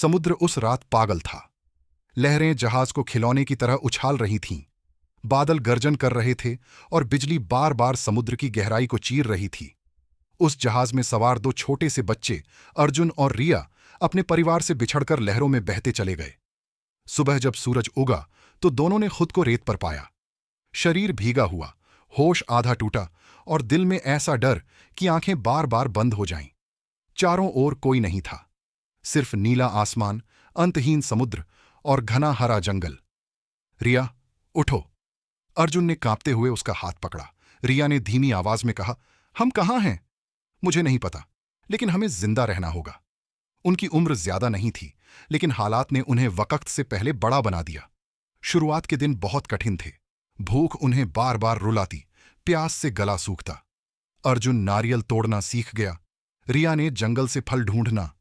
समुद्र उस रात पागल था। लहरें जहाज को खिलौने की तरह उछाल रही थीं। बादल गर्जन कर रहे थे और बिजली बार बार समुद्र की गहराई को चीर रही थी। उस जहाज में सवार दो छोटे से बच्चे, अर्जुन और रिया, अपने परिवार से बिछड़कर लहरों में बहते चले गए। सुबह जब सूरज उगा तो दोनों ने खुद को रेत पर पाया। शरीर भीगा हुआ, होश आधा टूटा और दिल में ऐसा डर कि आंखें बार बार बंद हो जाईं। चारों ओर कोई नहीं था, सिर्फ नीला आसमान, अंतहीन समुद्र और घना हरा जंगल। रिया, उठो। अर्जुन ने कांपते हुए उसका हाथ पकड़ा। रिया ने धीमी आवाज में कहा, हम कहाँ हैं? मुझे नहीं पता, लेकिन हमें जिंदा रहना होगा। उनकी उम्र ज्यादा नहीं थी, लेकिन हालात ने उन्हें वक्त से पहले बड़ा बना दिया। शुरुआत के दिन बहुत कठिन थे। भूख उन्हें बार बार रुलाती, प्यास से गला सूखता। अर्जुन नारियल तोड़ना सीख गया, रिया ने जंगल से फल ढूंढना।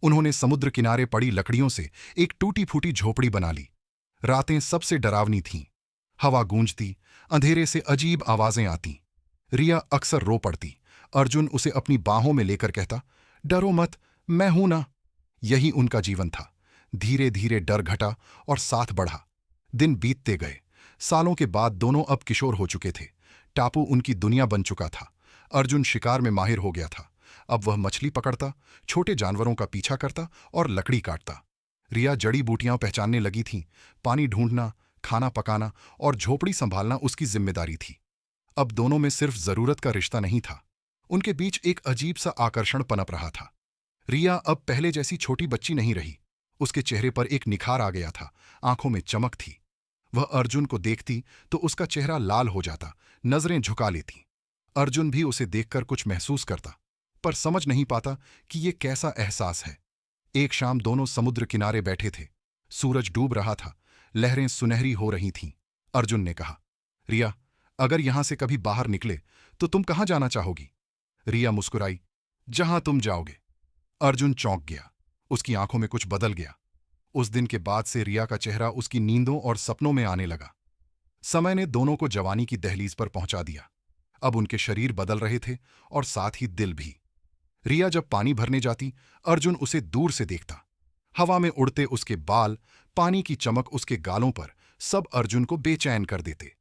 उन्होंने समुद्र किनारे पड़ी लकड़ियों से एक टूटी फूटी झोपड़ी बना ली। रातें सबसे डरावनी थीं। हवा गूंजती, अंधेरे से अजीब आवाजें आतीं। रिया अक्सर रो पड़ती। अर्जुन उसे अपनी बाहों में लेकर कहता, डरो मत, मैं हूं ना। यही उनका जीवन था। धीरे धीरे डर घटा और साथ बढ़ा। दिन बीतते गए। सालों के बाद दोनों अब किशोर हो चुके थे। टापू उनकी दुनिया बन चुका था। अर्जुन शिकार में माहिर हो गया था। अब वह मछली पकड़ता, छोटे जानवरों का पीछा करता और लकड़ी काटता। रिया जड़ी बूटियां पहचानने लगी थी। पानी ढूंढना, खाना पकाना और झोपड़ी संभालना उसकी जिम्मेदारी थी। अब दोनों में सिर्फ जरूरत का रिश्ता नहीं था, उनके बीच एक अजीब सा आकर्षण पनप रहा था। रिया अब पहले जैसी छोटी बच्ची नहीं रही। उसके चेहरे पर एक निखार आ गया था, आंखों में चमक थी। वह अर्जुन को देखती तो उसका चेहरा लाल हो जाता, नजरें झुका लेती। अर्जुन भी उसे देखकर कुछ महसूस करता, पर समझ नहीं पाता कि ये कैसा एहसास है। एक शाम दोनों समुद्र किनारे बैठे थे। सूरज डूब रहा था, लहरें सुनहरी हो रही थीं। अर्जुन ने कहा, रिया, अगर यहां से कभी बाहर निकले तो तुम कहां जाना चाहोगी? रिया मुस्कुराई, जहां तुम जाओगे। अर्जुन चौंक गया, उसकी आंखों में कुछ बदल गया। उस दिन के बाद से रिया का चेहरा उसकी नींदों और सपनों में आने लगा। समय ने दोनों को जवानी की दहलीज पर पहुंचा दिया। अब उनके शरीर बदल रहे थे और साथ ही दिल भी। रिया जब पानी भरने जाती, अर्जुन उसे दूर से देखता। हवा में उड़ते उसके बाल, पानी की चमक उसके गालों पर, सब अर्जुन को बेचैन कर देते।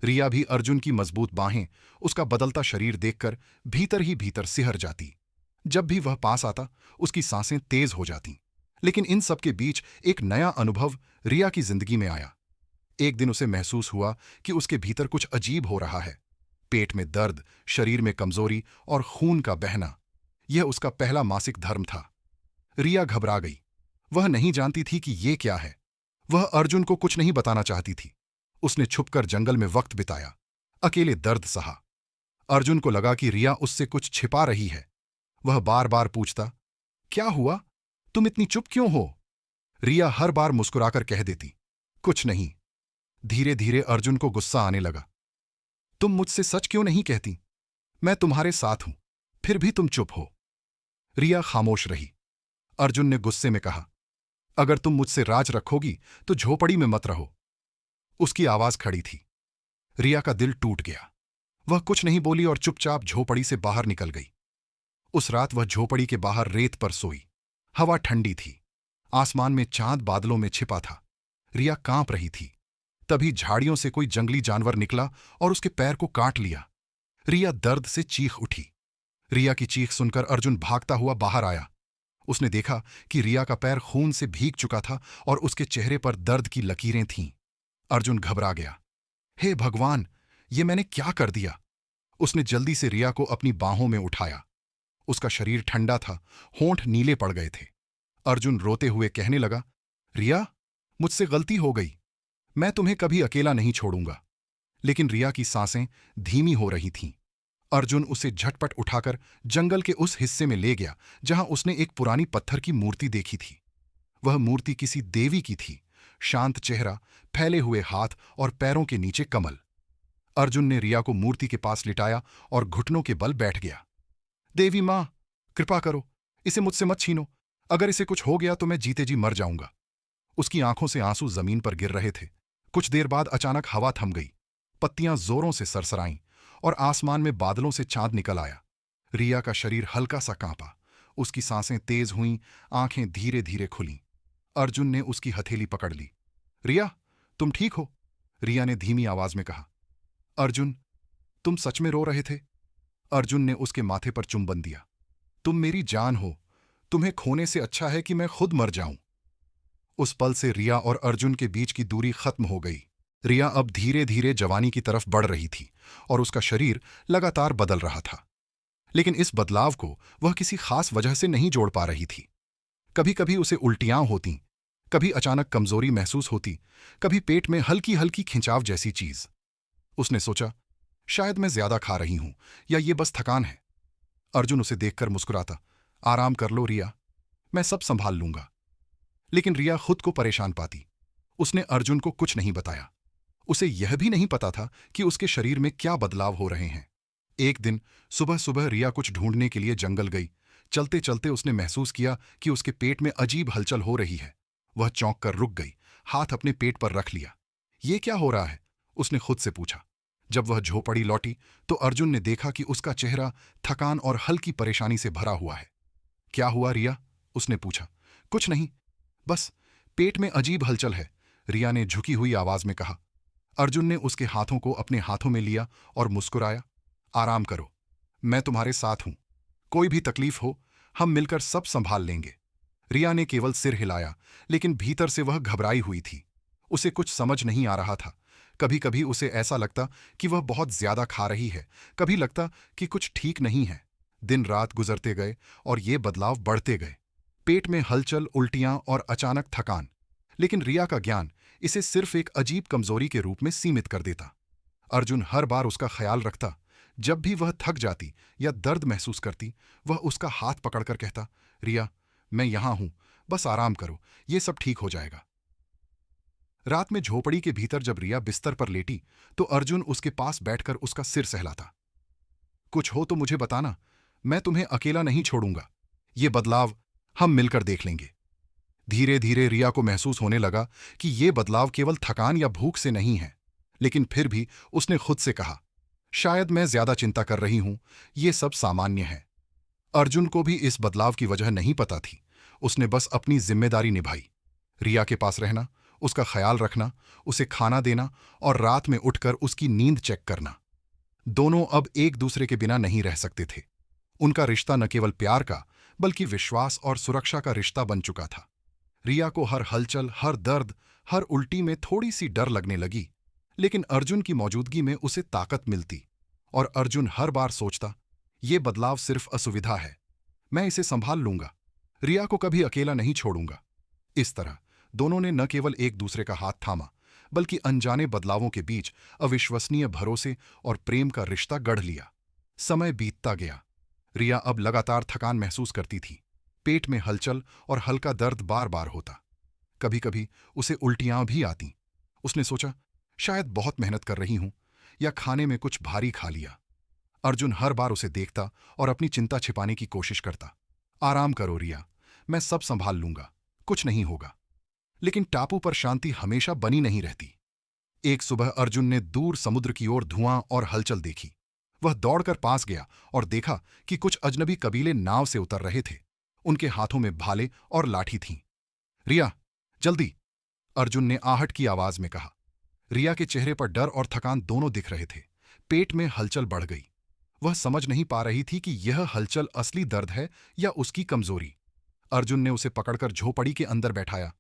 रिया भी अर्जुन की मजबूत बाहें, उसका बदलता शरीर देखकर भीतर ही भीतर सिहर जाती। जब भी वह पास आता, उसकी सांसें तेज हो जातीं। लेकिन इन सब के बीच एक नया अनुभव रिया की जिंदगी में आया। एक दिन उसे महसूस हुआ कि उसके भीतर कुछ अजीब हो रहा है। पेट में दर्द, शरीर में कमजोरी और खून का बहना। यह उसका पहला मासिक धर्म था। रिया घबरा गई। वह नहीं जानती थी कि ये क्या है। वह अर्जुन को कुछ नहीं बताना चाहती थी। उसने छुपकर जंगल में वक्त बिताया, अकेले दर्द सहा। अर्जुन को लगा कि रिया उससे कुछ छिपा रही है। वह बार बार पूछता, क्या हुआ? तुम इतनी चुप क्यों हो? रिया हर बार मुस्कुराकर कह देती, कुछ नहीं। धीरे धीरे अर्जुन को गुस्सा आने लगा। तुम मुझसे सच क्यों नहीं कहती? मैं तुम्हारे साथ हूं, फिर भी तुम चुप हो। रिया खामोश रही। अर्जुन ने गुस्से में कहा, अगर तुम मुझसे राज रखोगी तो झोपड़ी में मत रहो। उसकी आवाज खड़ी थी। रिया का दिल टूट गया। वह कुछ नहीं बोली और चुपचाप झोपड़ी से बाहर निकल गई। उस रात वह झोपड़ी के बाहर रेत पर सोई। हवा ठंडी थी, आसमान में चांद बादलों में छिपा था। रिया कांप रही थी। तभी झाड़ियों से कोई जंगली जानवर निकला और उसके पैर को काट लिया। रिया दर्द से चीख उठी। रिया की चीख सुनकर अर्जुन भागता हुआ बाहर आया। उसने देखा कि रिया का पैर खून से भीग चुका था और उसके चेहरे पर दर्द की लकीरें थीं। अर्जुन घबरा गया। हे भगवान, ये मैंने क्या कर दिया? उसने जल्दी से रिया को अपनी बाहों में उठाया। उसका शरीर ठंडा था, होंठ नीले पड़ गए थे। अर्जुन रोते हुए कहने लगा, रिया, मुझसे गलती हो गई। मैं तुम्हें कभी अकेला नहीं छोड़ूंगा। लेकिन रिया की सांसें धीमी हो रही थीं। अर्जुन उसे झटपट उठाकर जंगल के उस हिस्से में ले गया जहां उसने एक पुरानी पत्थर की मूर्ति देखी थी। वह मूर्ति किसी देवी की थी, शांत चेहरा, फैले हुए हाथ और पैरों के नीचे कमल। अर्जुन ने रिया को मूर्ति के पास लिटाया और घुटनों के बल बैठ गया। देवी मां, कृपा करो, इसे मुझसे मत छीनो। अगर इसे कुछ हो गया तो मैं जीते जी मर जाऊंगा। उसकी आंखों से आंसू जमीन पर गिर रहे थे। कुछ देर बाद अचानक हवा थम गई। पत्तियां जोरों से सरसराईं और आसमान में बादलों से चांद निकल आया। रिया का शरीर हल्का सा कांपा। उसकी सांसें तेज हुईं, आंखें धीरे धीरे खुलीं। अर्जुन ने उसकी हथेली पकड़ ली। रिया, तुम ठीक हो? रिया ने धीमी आवाज में कहा। अर्जुन, तुम सच में रो रहे थे? अर्जुन ने उसके माथे पर चुंबन दिया। तुम मेरी जान हो, तुम्हें खोने से अच्छा है कि मैं खुद मर जाऊं। उस पल से रिया और अर्जुन के बीच की दूरी खत्म हो गई। रिया अब धीरे धीरे जवानी की तरफ बढ़ रही थी और उसका शरीर लगातार बदल रहा था। लेकिन इस बदलाव को वह किसी खास वजह से नहीं जोड़ पा रही थी। कभी कभी उसे उल्टियां होतीं, कभी अचानक कमजोरी महसूस होती, कभी पेट में हल्की हल्की खिंचाव जैसी चीज। उसने सोचा, शायद मैं ज्यादा खा रही हूं या ये बस थकान है। अर्जुन उसे देखकर मुस्कुराता। आराम कर लो रिया, मैं सब संभाल लूंगा। लेकिन रिया खुद को परेशान पाती। उसने अर्जुन को कुछ नहीं बताया। उसे यह भी नहीं पता था कि उसके शरीर में क्या बदलाव हो रहे हैं। एक दिन सुबह सुबह रिया कुछ ढूंढने के लिए जंगल गई। चलते चलते उसने महसूस किया कि उसके पेट में अजीब हलचल हो रही है। वह चौंक कर रुक गई, हाथ अपने पेट पर रख लिया। ये क्या हो रहा है? उसने खुद से पूछा। जब वह झोपड़ी लौटी तो अर्जुन ने देखा कि उसका चेहरा थकान और हल्की परेशानी से भरा हुआ है। क्या हुआ रिया? उसने पूछा। कुछ नहीं, बस पेट में अजीब हलचल है, रिया ने झुकी हुई आवाज में कहा। अर्जुन ने उसके हाथों को अपने हाथों में लिया और मुस्कुराया। आराम करो, मैं तुम्हारे साथ हूं। कोई भी तकलीफ हो, हम मिलकर सब संभाल लेंगे। रिया ने केवल सिर हिलाया, लेकिन भीतर से वह घबराई हुई थी। उसे कुछ समझ नहीं आ रहा था। कभी कभी उसे ऐसा लगता कि वह बहुत ज्यादा खा रही है, कभी लगता कि कुछ ठीक नहीं है। दिन रात गुजरते गए और ये बदलाव बढ़ते गए। पेट में हलचल, उल्टियां और अचानक थकान। लेकिन रिया का ज्ञान इसे सिर्फ एक अजीब कमजोरी के रूप में सीमित कर देता। अर्जुन हर बार उसका ख्याल रखता। जब भी वह थक जाती या दर्द महसूस करती, वह उसका हाथ पकड़कर कहता, रिया, मैं यहां हूं, बस आराम करो, ये सब ठीक हो जाएगा। रात में झोपड़ी के भीतर जब रिया बिस्तर पर लेटी तो अर्जुन उसके पास बैठकर उसका सिर सहलाता। कुछ हो तो मुझे बताना, मैं तुम्हें अकेला नहीं छोड़ूंगा। ये बदलाव हम मिलकर देख लेंगे। धीरे धीरे रिया को महसूस होने लगा कि ये बदलाव केवल थकान या भूख से नहीं है। लेकिन फिर भी उसने खुद से कहा, शायद मैं ज्यादा चिंता कर रही हूं, ये सब सामान्य है। अर्जुन को भी इस बदलाव की वजह नहीं पता थी। उसने बस अपनी जिम्मेदारी निभाई। रिया के पास रहना, उसका ख्याल रखना, उसे खाना देना और रात में उठकर उसकी नींद चेक करना। दोनों अब एक दूसरे के बिना नहीं रह सकते थे। उनका रिश्ता न केवल प्यार का, बल्कि विश्वास और सुरक्षा का रिश्ता बन चुका था। रिया को हर हलचल, हर दर्द, हर उल्टी में थोड़ी सी डर लगने लगी। लेकिन अर्जुन की मौजूदगी में उसे ताकत मिलती। और अर्जुन हर बार सोचता, ये बदलाव सिर्फ असुविधा है, मैं इसे संभाल लूंगा। रिया को कभी अकेला नहीं छोड़ूंगा। इस तरह दोनों ने न केवल एक दूसरे का हाथ थामा, बल्कि अनजाने बदलावों के बीच अविश्वसनीय भरोसे और प्रेम का रिश्ता गढ़ लिया। समय बीतता गया। रिया अब लगातार थकान महसूस करती थी। पेट में हलचल और हल्का दर्द बार बार होता। कभी कभी उसे उल्टियां भी आती। उसने सोचा, शायद बहुत मेहनत कर रही हूं या खाने में कुछ भारी खा लिया। अर्जुन हर बार उसे देखता और अपनी चिंता छिपाने की कोशिश करता। आराम करो रिया, मैं सब संभाल लूंगा, कुछ नहीं होगा। लेकिन टापू पर शांति हमेशा बनी नहीं रहती। एक सुबह अर्जुन ने दूर समुद्र की ओर धुआं और हलचल देखी। वह दौड़कर पास गया और देखा कि कुछ अजनबी कबीले नाव से उतर रहे थे। उनके हाथों में भाले और लाठी थीं। रिया, जल्दी, अर्जुन ने आहट की आवाज में कहा। रिया के चेहरे पर डर और थकान दोनों दिख रहे थे। पेट में हलचल बढ़ गई। वह समझ नहीं पा रही थी कि यह हलचल असली दर्द है या उसकी कमजोरी। अर्जुन ने उसे पकड़कर झोपड़ी के अंदर बैठाया।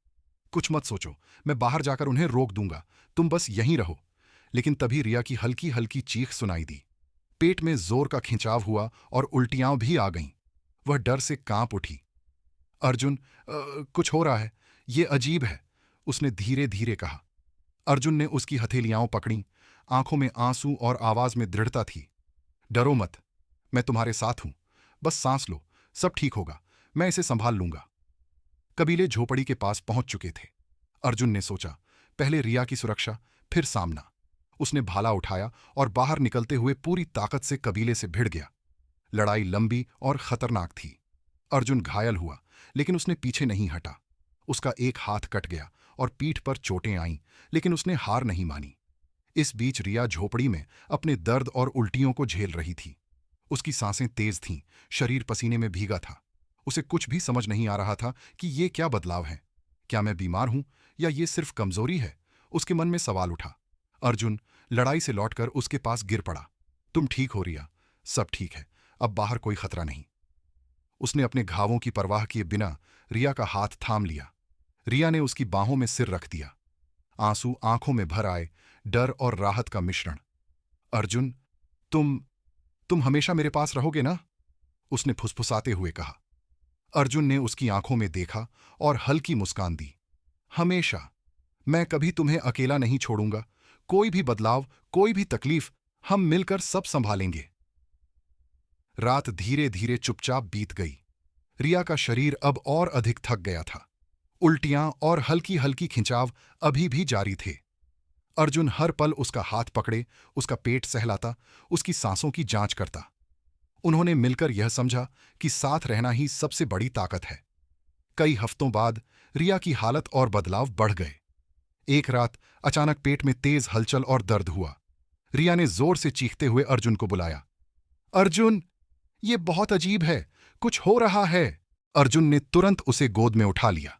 कुछ मत सोचो, मैं बाहर जाकर उन्हें रोक दूंगा, तुम बस यहीं रहो। लेकिन तभी रिया की हल्की हल्की चीख सुनाई दी। पेट में जोर का खिंचाव हुआ और उल्टियां भी आ गईं। वह डर से कांप उठी। अर्जुन, कुछ हो रहा है, ये अजीब है, उसने धीरे धीरे कहा। अर्जुन ने उसकी हथेलियां पकड़ी। आंखों में आंसू और आवाज में दृढ़ता थी। डरो मत, मैं तुम्हारे साथ हूं, बस सांस लो, सब ठीक होगा, मैं इसे संभाल लूंगा। कबीले झोपड़ी के पास पहुंच चुके थे। अर्जुन ने सोचा, पहले रिया की सुरक्षा, फिर सामना। उसने भाला उठाया और बाहर निकलते हुए पूरी ताकत से कबीले से भिड़ गया। लड़ाई लंबी और खतरनाक थी। अर्जुन घायल हुआ, लेकिन उसने पीछे नहीं हटा। उसका एक हाथ कट गया और पीठ पर चोटें आईं, लेकिन उसने हार नहीं मानी। इस बीच रिया झोपड़ी में अपने दर्द और उल्टियों को झेल रही थी। उसकी सांसें तेज थीं, शरीर पसीने में भीगा था। उसे कुछ भी समझ नहीं आ रहा था कि ये क्या बदलाव है। क्या मैं बीमार हूं या ये सिर्फ कमजोरी है? उसके मन में सवाल उठा। अर्जुन लड़ाई से लौटकर उसके पास गिर पड़ा। तुम ठीक हो रिया? सब ठीक है, अब बाहर कोई खतरा नहीं। उसने अपने घावों की परवाह किए बिना रिया का हाथ थाम लिया। रिया ने उसकी बाहों में सिर रख दिया। आंसू आंखों में भर आए, डर और राहत का मिश्रण। अर्जुन, तुम हमेशा मेरे पास रहोगे ना? उसने फुसफुसाते हुए कहा। अर्जुन ने उसकी आंखों में देखा और हल्की मुस्कान दी। हमेशा। मैं कभी तुम्हें अकेला नहीं छोड़ूंगा। कोई भी बदलाव, कोई भी तकलीफ, हम मिलकर सब संभालेंगे। रात धीरे धीरे चुपचाप बीत गई। रिया का शरीर अब और अधिक थक गया था। उल्टियां और हल्की हल्की खिंचाव अभी भी जारी थे। अर्जुन हर पल उसका हाथ पकड़े, उसका पेट सहलाता, उसकी सांसों की जांच करता। उन्होंने मिलकर यह समझा कि साथ रहना ही सबसे बड़ी ताकत है। कई हफ्तों बाद रिया की हालत और बदलाव बढ़ गए। एक रात अचानक पेट में तेज हलचल और दर्द हुआ। रिया ने जोर से चीखते हुए अर्जुन को बुलाया। अर्जुन, ये बहुत अजीब है, कुछ हो रहा है। अर्जुन ने तुरंत उसे गोद में उठा लिया।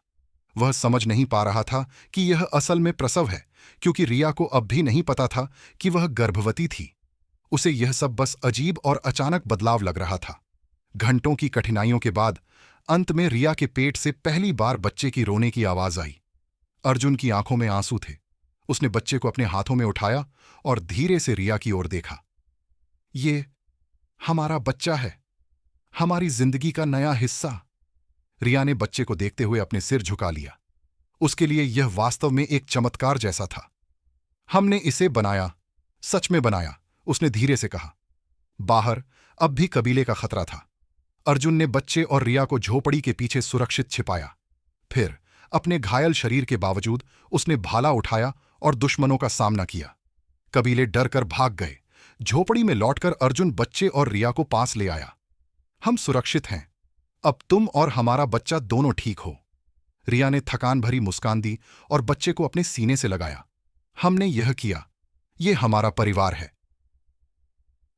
वह समझ नहीं पा रहा था कि यह असल में प्रसव है, क्योंकि रिया को अब भी नहीं पता था कि वह गर्भवती थी। उसे यह सब बस अजीब और अचानक बदलाव लग रहा था। घंटों की कठिनाइयों के बाद अंत में रिया के पेट से पहली बार बच्चे की रोने की आवाज आई। अर्जुन की आंखों में आंसू थे। उसने बच्चे को अपने हाथों में उठाया और धीरे से रिया की ओर देखा। ये हमारा बच्चा है, हमारी जिंदगी का नया हिस्सा। रिया ने बच्चे को देखते हुए अपने सिर झुका लिया। उसके लिए यह वास्तव में एक चमत्कार जैसा था। हमने इसे बनाया, सच में बनाया, उसने धीरे से कहा। बाहर अब भी कबीले का खतरा था। अर्जुन ने बच्चे और रिया को झोपड़ी के पीछे सुरक्षित छिपाया। फिर अपने घायल शरीर के बावजूद उसने भाला उठाया और दुश्मनों का सामना किया। कबीले डर कर भाग गए। झोपड़ी में लौटकर अर्जुन बच्चे और रिया को पास ले आया। हम सुरक्षित हैं, अब तुम और हमारा बच्चा दोनों ठीक हो। रिया ने थकान भरी मुस्कान दी और बच्चे को अपने सीने से लगाया। हमने यह किया, ये हमारा परिवार है।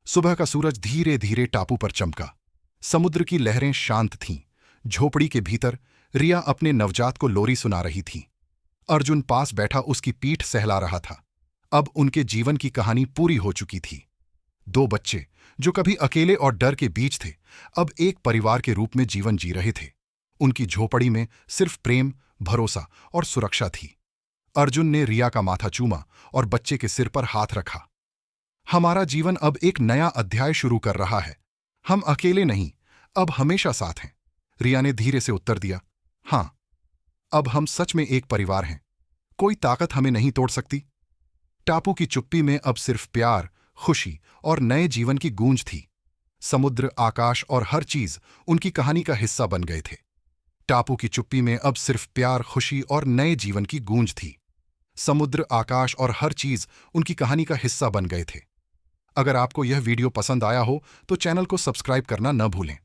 सुबह का सूरज धीरे धीरे टापू पर चमका। समुद्र की लहरें शांत थीं। झोपड़ी के भीतर रिया अपने नवजात को लोरी सुना रही थी। अर्जुन पास बैठा उसकी पीठ सहला रहा था। अब उनके जीवन की कहानी पूरी हो चुकी थी। दो बच्चे जो कभी अकेले और डर के बीच थे, अब एक परिवार के रूप में जीवन जी रहे थे। उनकी झोपड़ी में सिर्फ प्रेम, भरोसा और सुरक्षा थी। अर्जुन ने रिया का माथा चूमा और बच्चे के सिर पर हाथ रखा। हमारा जीवन अब एक नया अध्याय शुरू कर रहा है। हम अकेले नहीं, अब हमेशा साथ हैं। रिया ने धीरे से उत्तर दिया। हां, अब हम सच में एक परिवार हैं। कोई ताकत हमें नहीं तोड़ सकती। टापू की चुप्पी में अब सिर्फ प्यार, खुशी और नए जीवन की गूंज थी। समुद्र, आकाश और हर चीज उनकी कहानी का हिस्सा बन गए थे। टापू की चुप्पी में अब सिर्फ प्यार, खुशी और नए जीवन की गूंज थी। समुद्र, आकाश और हर चीज उनकी कहानी का हिस्सा बन गए थे। अगर आपको यह वीडियो पसंद आया हो तो चैनल को सब्सक्राइब करना न भूलें।